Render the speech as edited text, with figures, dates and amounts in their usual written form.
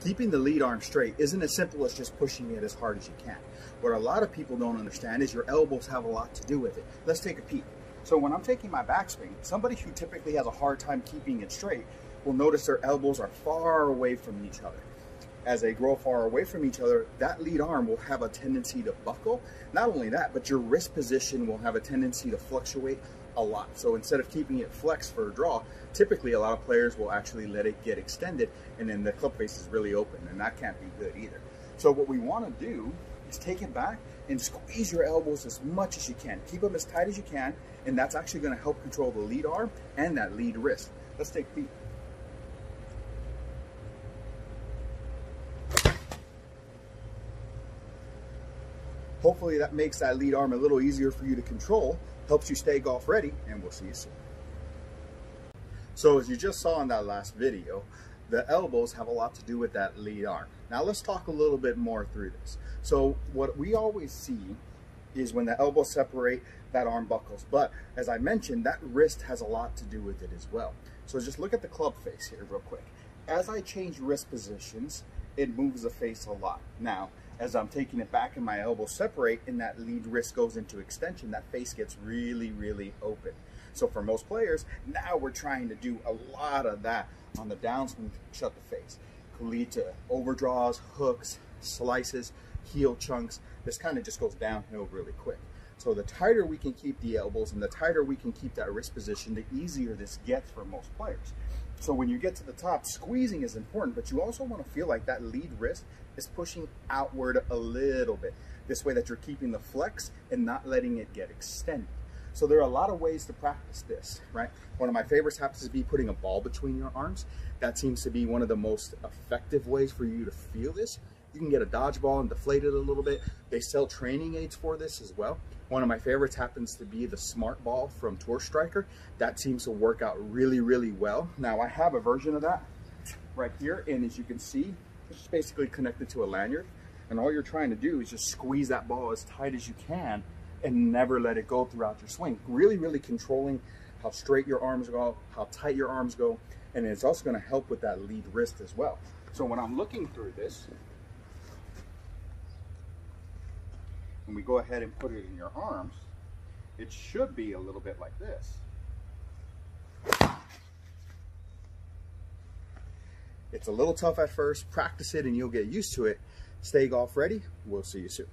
Keeping the lead arm straight isn't as simple as just pushing it as hard as you can. What a lot of people don't understand is your elbows have a lot to do with it. Let's take a peek. So when I'm taking my backswing, somebody who typically has a hard time keeping it straight will notice their elbows are far away from each other. As they grow far away from each other, that lead arm will have a tendency to buckle. Not only that, but your wrist position will have a tendency to fluctuate a lot. So instead of keeping it flexed for a draw, typically a lot of players will actually let it get extended, and then the club face is really open, and that can't be good either. So what we want to do is take it back and squeeze your elbows as much as you can. Keep them as tight as you can, and that's actually going to help control the lead arm and that lead wrist. Let's take a peek. Hopefully that makes that lead arm a little easier for you to control, helps you stay golf ready, and we'll see you soon. So as you just saw in that last video, the elbows have a lot to do with that lead arm. Now let's talk a little bit more through this. So what we always see is when the elbows separate, that arm buckles. But as I mentioned, that wrist has a lot to do with it as well. So just look at the club face here real quick. As I change wrist positions, it moves the face a lot. Now, as I'm taking it back and my elbows separate and that lead wrist goes into extension, that face gets really, really open. So for most players, now we're trying to do a lot of that on the downswing to shut the face. Could lead to overdraws, hooks, slices, heel chunks. This kind of just goes downhill really quick. So the tighter we can keep the elbows and the tighter we can keep that wrist position, the easier this gets for most players. So when you get to the top, squeezing is important, but you also want to feel like that lead wrist is pushing outward a little bit. This way that you're keeping the flex and not letting it get extended. So there are a lot of ways to practice this, right? One of my favorites happens to be putting a ball between your arms. That seems to be one of the most effective ways for you to feel this. You can get a dodgeball and deflate it a little bit. They sell training aids for this as well. One of my favorites happens to be the Smart Ball from Tour Striker. That seems to work out really, really well. Now I have a version of that right here, and as you can see, it's just basically connected to a lanyard. And all you're trying to do is just squeeze that ball as tight as you can and never let it go throughout your swing. Really, really controlling how straight your arms go, how tight your arms go, and it's also gonna help with that lead wrist as well. So when I'm looking through this, when we go ahead and put it in your arms, it should be a little bit like this. It's a little tough at first. Practice it and you'll get used to it. Stay golf ready. We'll see you soon.